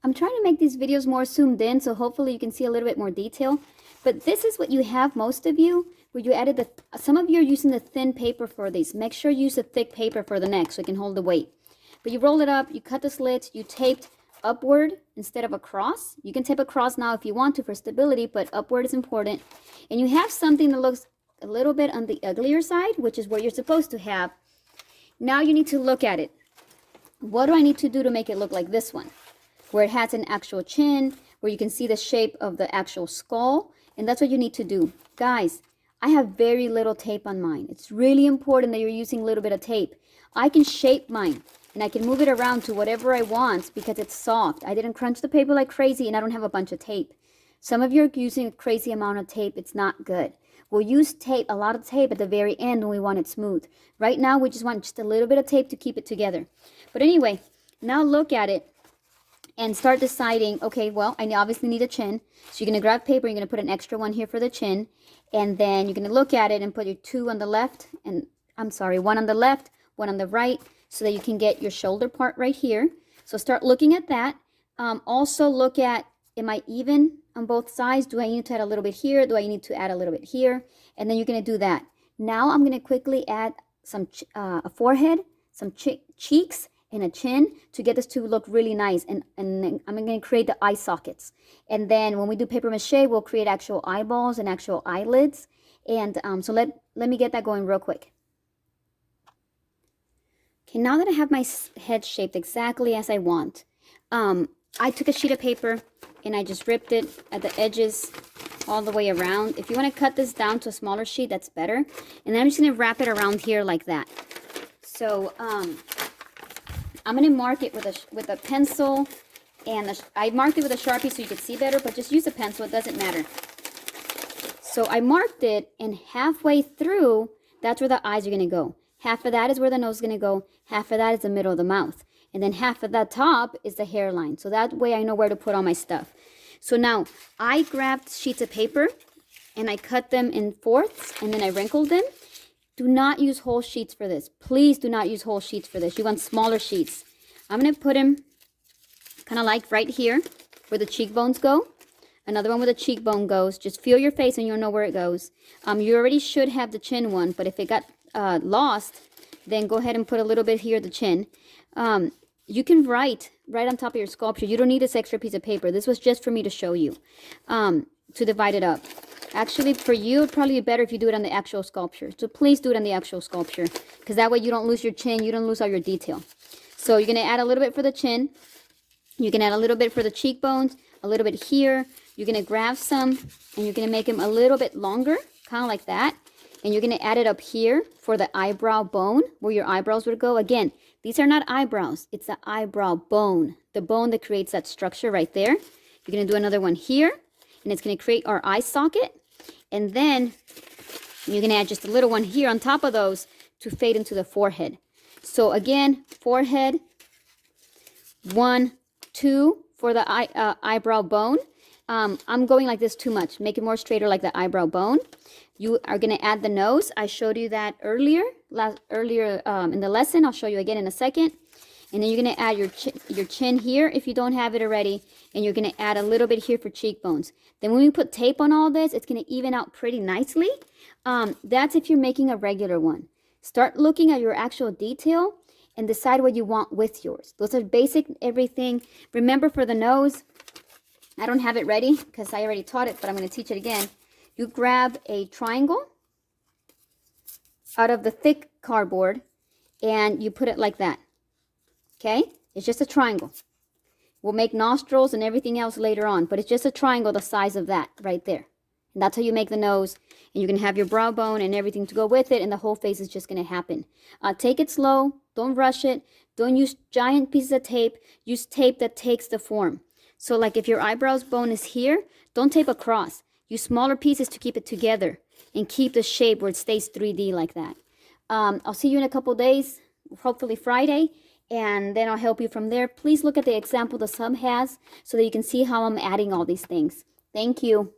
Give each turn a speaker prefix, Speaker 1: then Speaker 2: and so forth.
Speaker 1: I'm trying to make these videos more zoomed in, so hopefully you can see a little bit more detail. But this is what you have, most of you, where you added some of you are using the thin paper for these. Make sure you use the thick paper for the neck so it can hold the weight. But you roll it up, you cut the slits, you taped upward instead of across. You can tape across now if you want to for stability, but upward is important. And you have something that looks a little bit on the uglier side, which is what you're supposed to have. Now you need to look at it. What do I need to do to make it look like this one, where it has an actual chin, where you can see the shape of the actual skull? And that's what you need to do. Guys, I have very little tape on mine. It's really important that you're using a little bit of tape. I can shape mine and I can move it around to whatever I want because it's soft. I didn't crunch the paper like crazy and I don't have a bunch of tape. Some of you are using a crazy amount of tape. It's not good. We'll use tape, a lot of tape at the very end when we want it smooth. Right now, we just want just a little bit of tape to keep it together. But anyway, now look at it and start deciding, okay, well, I obviously need a chin. So you're going to grab paper, you're going to put an extra one here for the chin. And then you're going to look at it and put your two on the left, and one on the left, one on the right, so that you can get your shoulder part right here. So start looking at that. Also look at, am I even on both sides? Do I need to add a little bit here? Do I need to add a little bit here? And then you're going to do that. Now I'm going to quickly add some a forehead, some cheeks, and a chin to get this to look really nice. And then I'm going to create the eye sockets. And then when we do paper mache, we'll create actual eyeballs and actual eyelids. And so let me get that going real quick. Okay, now that I have my head shaped exactly as I want, I took a sheet of paper and I just ripped it at the edges all the way around. If you want to cut this down to a smaller sheet, that's better. And then I'm just going to wrap it around here like that. So I'm going to mark it with a pencil, and I marked it with a Sharpie so you could see better, but just use a pencil, it doesn't matter. So I marked it, and halfway through, that's where the eyes are going to go. Half of that is where the nose is going to go. Half of that is the middle of the mouth. And then half of the top is the hairline. So that way I know where to put all my stuff. So now I grabbed sheets of paper and I cut them in fourths and then I wrinkled them. Do not use whole sheets for this. Please do not use whole sheets for this. You want smaller sheets. I'm going to put them kind of like right here where the cheekbones go. Another one where the cheekbone goes. Just feel your face and you'll know where it goes. You already should have the chin one, but if it got lost, then go ahead and put a little bit here, the chin. You can write right on top of your sculpture. You don't need this extra piece of paper. This was just for me to show you, to divide it up. Actually, for you, it'd probably be better if you do it on the actual sculpture. So please do it on the actual sculpture, because that way you don't lose your chin, you don't lose all your detail. So you're going to add a little bit for the chin. You can add a little bit for the cheekbones, a little bit here. You're going to grab some, and you're going to make them a little bit longer, kind of like that. And you're going to add it up here for the eyebrow bone, where your eyebrows would go. Again, these are not eyebrows. It's the eyebrow bone, the bone that creates that structure right there. You're going to do another one here, and it's going to create our eye socket. And then you're going to add just a little one here on top of those to fade into the forehead. So again, forehead, 1, 2 for the eyebrow bone. I'm going like this too much. Make it more straighter like the eyebrow bone. You are going to add the nose. I showed you that earlier in the lesson. I'll show you again in a second. And then you're going to add your chin here if you don't have it already. And you're going to add a little bit here for cheekbones. Then when we put tape on all this, it's going to even out pretty nicely. That's if you're making a regular one. Start looking at your actual detail and decide what you want with yours. Those are basic everything. Remember, for the nose, I don't have it ready because I already taught it, but I'm going to teach it again. You grab a triangle out of the thick cardboard and you put it like that. Okay? It's just a triangle. We'll make nostrils and everything else later on, but it's just a triangle the size of that right there. And that's how you make the nose. And you can have your brow bone and everything to go with it, and the whole face is just going to happen. Take it slow. Don't rush it. Don't use giant pieces of tape. Use tape that takes the form. So like if your eyebrows bone is here, don't tape across. Use smaller pieces to keep it together and keep the shape where it stays 3D like that. I'll see you in a couple days, hopefully Friday, and then I'll help you from there. Please look at the example the sub has so that you can see how I'm adding all these things. Thank you.